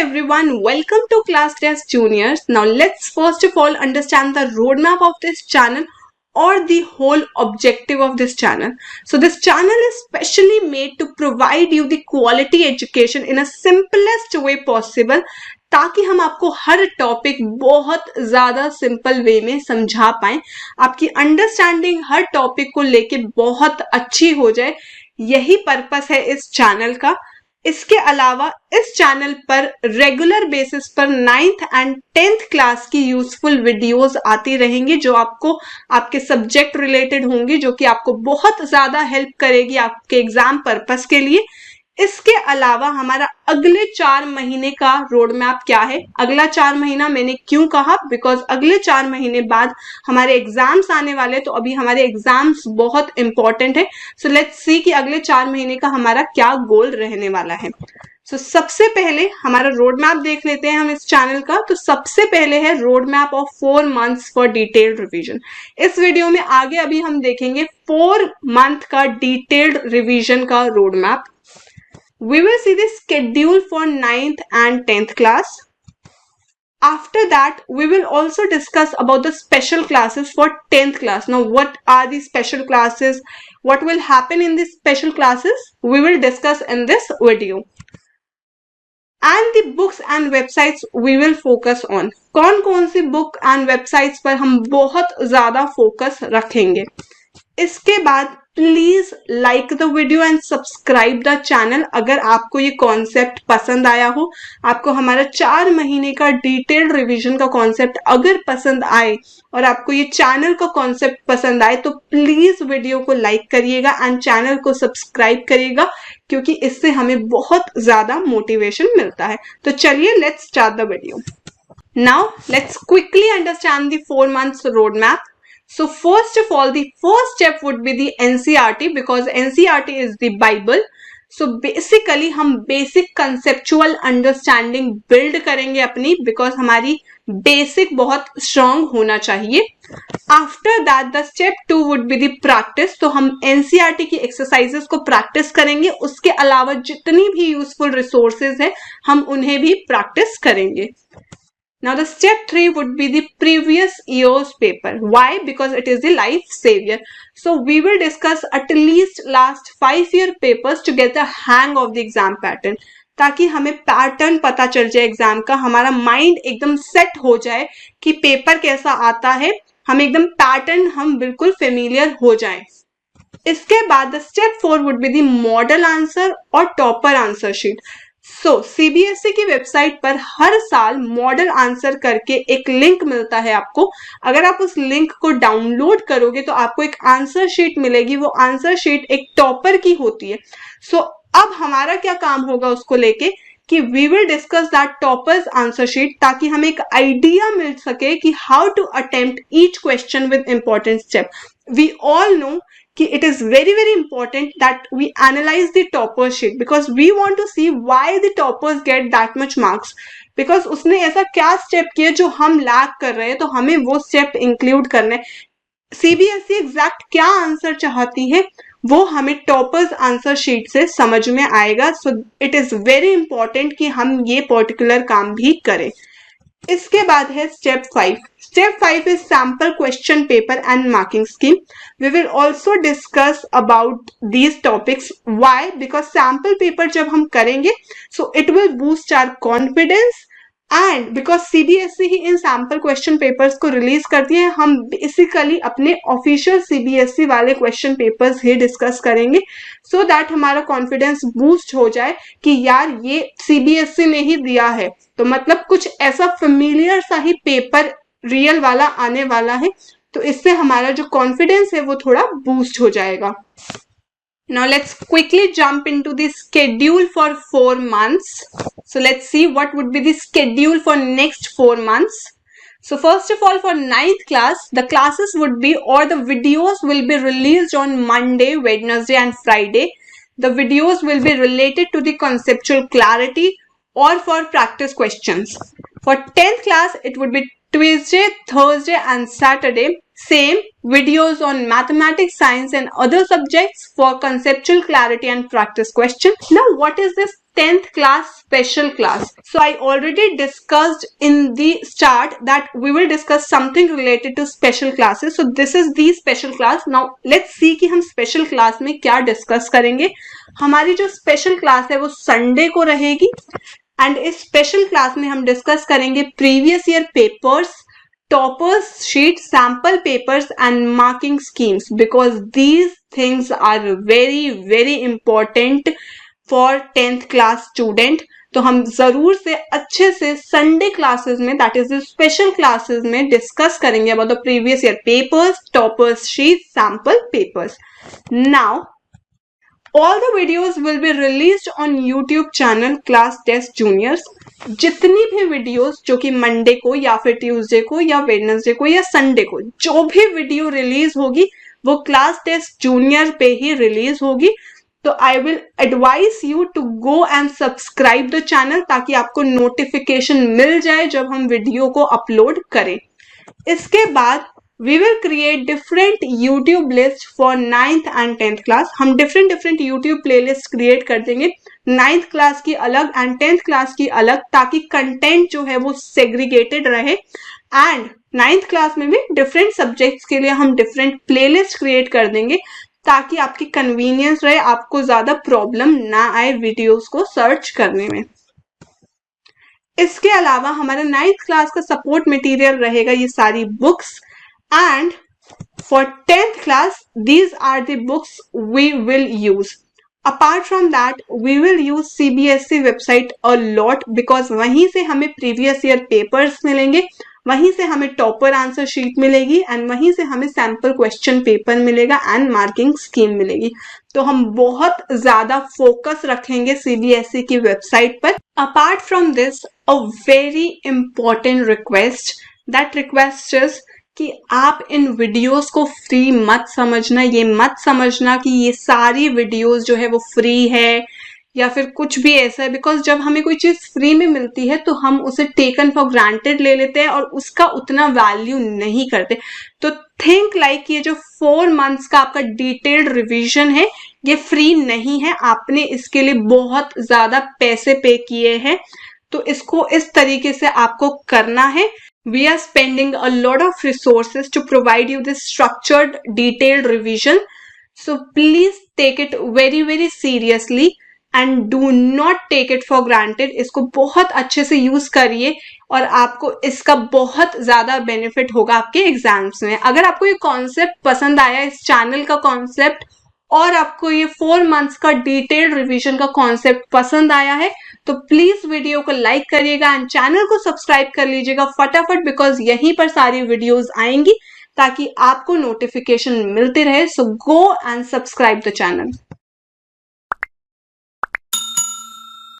everyone, welcome to Class Test Juniors. Now let's first of all understand the roadmap of this channel or the whole objective of this channel. So this channel is specially made to provide you the quality education in a simplest way possible, ताकि हम आपको हर topic बहुत ज़्यादा simple way में समझा पाएं, आपकी understanding हर topic को लेके बहुत अच्छी हो जाए। यही पर्पस है इस चैनल का। इसके अलावा इस चैनल पर रेगुलर बेसिस पर 9th एंड 10th क्लास की यूजफुल वीडियोस आती रहेंगी, जो आपको आपके सब्जेक्ट रिलेटेड होंगी, जो कि आपको बहुत ज़्यादा हेल्प करेगी आपके एग्जाम पर्पस के लिए। इसके अलावा हमारा अगले 4 महीने का रोड मैप क्या है? अगला 4 महीना मैंने क्यों कहा? बिकॉज अगले 4 महीने बाद हमारे एग्जाम्स आने वाले, तो अभी हमारे एग्जाम्स बहुत इंपॉर्टेंट है। सो लेट्स सी कि अगले 4 महीने का हमारा क्या गोल रहने वाला है। सो सबसे पहले हमारा रोड मैप देख लेते हैं हम इस चैनल का। तो सबसे पहले है road map of 4 months for detailed revision. इस वीडियो में आगे अभी हम देखेंगे 4 मंथ का डिटेल्ड रिवीजन का road map. We will see the schedule for 9th and 10th class. After that, we will also discuss about the special classes for 10th class. Now, what are these special classes? What will happen in these special classes? We will discuss in this video. And the books and websites we will focus on. कौन सी book and websites पर हम बहुत ज़्यादा focus रखेंगे। इसके बाद please like the video and subscribe the channel अगर आपको ये कॉन्सेप्ट पसंद आया हो। आपको हमारा 4 महीने का डिटेल्ड रिवीजन का कॉन्सेप्ट अगर पसंद आए और आपको ये चैनल का कॉन्सेप्ट पसंद आए, तो प्लीज वीडियो को लाइक करिएगा एंड चैनल को सब्सक्राइब करिएगा, क्योंकि इससे हमें बहुत ज्यादा मोटिवेशन मिलता है। तो चलिए let's start the video. Now let's quickly understand the 4 months road map. So first of all, the first step would be the NCERT, because NCERT is the Bible. So basically हम basic conceptual understanding build करेंगे अपनी, because हमारी basic बहुत strong होना चाहिए। After that, the step 2 would be the practice. तो हम NCERT की exercises को practice करेंगे। उसके अलावा जितनी भी useful resources है हम उन्हें भी practice करेंगे। Now the step 3 would be the previous year's paper. Why? Because it is the life savior. So we will discuss at least last 5-year papers to get the hang of the exam pattern. ताकि हमें pattern पता चल जाए exam का, हमारा mind एकदम set हो जाए कि पेपर कैसा आता है, हम एकदम पैटर्न हम बिल्कुल फेमिलियर हो जाएं। इसके बाद the step 4 would be the model answer और टॉपर आंसर शीट। सो सीबीएसई की वेबसाइट पर हर साल मॉडल आंसर करके एक लिंक मिलता है आपको। अगर आप उस लिंक को डाउनलोड करोगे तो आपको एक आंसर शीट मिलेगी। वो आंसर शीट एक टॉपर की होती है। सो अब हमारा क्या काम होगा उसको लेके कि we will discuss that toppers answer sheet, ताकि हमें एक आइडिया मिल सके कि how to attempt each question with important step. We all know कि it is very important that we analyze the topper sheet, because we want to see why the toppers get that much marks, because उसने ऐसा क्या step किया जो हम lack कर रहे हैं, तो हमें वो स्टेप इंक्लूड करना है। सीबीएसई एग्जैक्ट क्या आंसर चाहती है वो हमें टॉपर्स आंसर शीट से समझ में आएगा। So it is very important कि हम ये पर्टिकुलर काम भी करें। इसके बाद है step 5। Step 5 is sample question paper and marking scheme. We will also discuss about these topics. Why? Because sample paper जब हम करेंगे so it will boost our confidence, and because CBSE ही इन सैम्पल क्वेश्चन पेपर्स को release करती है, हम basically अपने ऑफिशियल सीबीएसई वाले क्वेश्चन पेपर्स ही डिस्कस करेंगे, सो दैट हमारा कॉन्फिडेंस बूस्ट हो जाए कि यार ये सीबीएसई ने ही दिया है, तो मतलब कुछ ऐसा फेमिलियर सा ही पेपर रियल वाला आने वाला है। तो इससे हमारा जो कॉन्फिडेंस है वो थोड़ा बूस्ट हो जाएगा। Now let's quickly jump into the schedule for 4 months. So let's see what would be the schedule for next 4 months. So first of all, for 9th class, the classes would be, or the videos will be released on Monday, Wednesday and Friday. The videos will be related to the conceptual clarity or for practice questions. For 10th class, it would be Tuesday, Thursday and Saturday. Same videos on mathematics, science and other subjects for conceptual clarity and practice question. Now what is this 10th class special class. So I already discussed in the start that we will discuss something related to special classes. So this is the special class. Now let's see कि हम special class में क्या discuss करेंगे. हमारी जो special class है वो Sunday को रहेगी and इस special class में हम discuss करेंगे previous year papers, toppers sheet, sample papers and marking schemes, because these things are very important for 10th class student. तो हम जरूर से अच्छे से संडे क्लासेस में, दैट इज स्पेशल क्लासेस में डिस्कस करेंगे about the previous year papers, toppers sheet, sample papers. Now all the videos will be released on YouTube channel Class Test Juniors. जितनी भी वीडियोस जो कि मंडे को या फिर ट्यूसडे को या वेडनेसडे को या संडे को जो भी वीडियो रिलीज होगी वो क्लास टेस्ट जूनियर पे ही रिलीज होगी. तो I will advise you to go and subscribe the channel ताकि आपको नोटिफिकेशन मिल जाए जब हम वीडियो को अपलोड करें. इसके बाद we will create different YouTube list for 9th and 10th class. हम different YouTube playlist create कर देंगे, 9th class की अलग and 10th class की अलग, ताकि content जो है वो segregated रहे. and 9th class में भी different subjects के लिए हम different playlist create कर देंगे ताकि आपकी convenience रहे, आपको ज़्यादा problem ना आए videos को search करने में. इसके अलावा हमारा 9th class का support material रहेगा ये सारी books. And for 10th class, these are the books we will use. Apart from that, we will use CBSE website a lot because वहीं से हमें previous year papers मिलेंगे, वहीं से हमें topper answer sheet मिलेगी and वहीं से हमें sample question paper मिलेगा and marking scheme मिलेगी. तो हम बहुत ज़्यादा focus रखेंगे CBSE की website पर. Apart from this, a very important request. That request is कि आप इन वीडियोस को फ्री मत समझना. ये मत समझना कि ये सारी वीडियोस जो है वो फ्री है या फिर कुछ भी ऐसा है, बिकॉज जब हमें कोई चीज़ फ्री में मिलती है तो हम उसे टेकन फॉर ग्रांटेड ले लेते हैं और उसका उतना वैल्यू नहीं करते. तो थिंक लाइक ये जो 4 months का आपका डिटेल्ड रिविजन है ये फ्री नहीं है, आपने इसके लिए बहुत ज़्यादा पैसे पे किए हैं. तो इसको इस तरीके से आपको करना है. We are spending a lot of resources to provide you this structured, detailed revision. So please take it very seriously and do not take it for granted. इसको बहुत अच्छे से यूज करिए और आपको इसका बहुत ज़्यादा बेनिफिट होगा आपके एग्जाम्स में. अगर आपको ये कॉन्सेप्ट पसंद आया, इस चैनल का कॉन्सेप्ट, और आपको ये 4 months का डिटेल्ड रिवीजन का कॉन्सेप्ट पसंद आया है तो प्लीज वीडियो को लाइक करिएगा एंड चैनल को सब्सक्राइब कर लीजिएगा फटाफट, बिकॉज यहीं पर सारी वीडियोस आएंगी ताकि आपको नोटिफिकेशन मिलते रहे. So go and subscribe the channel.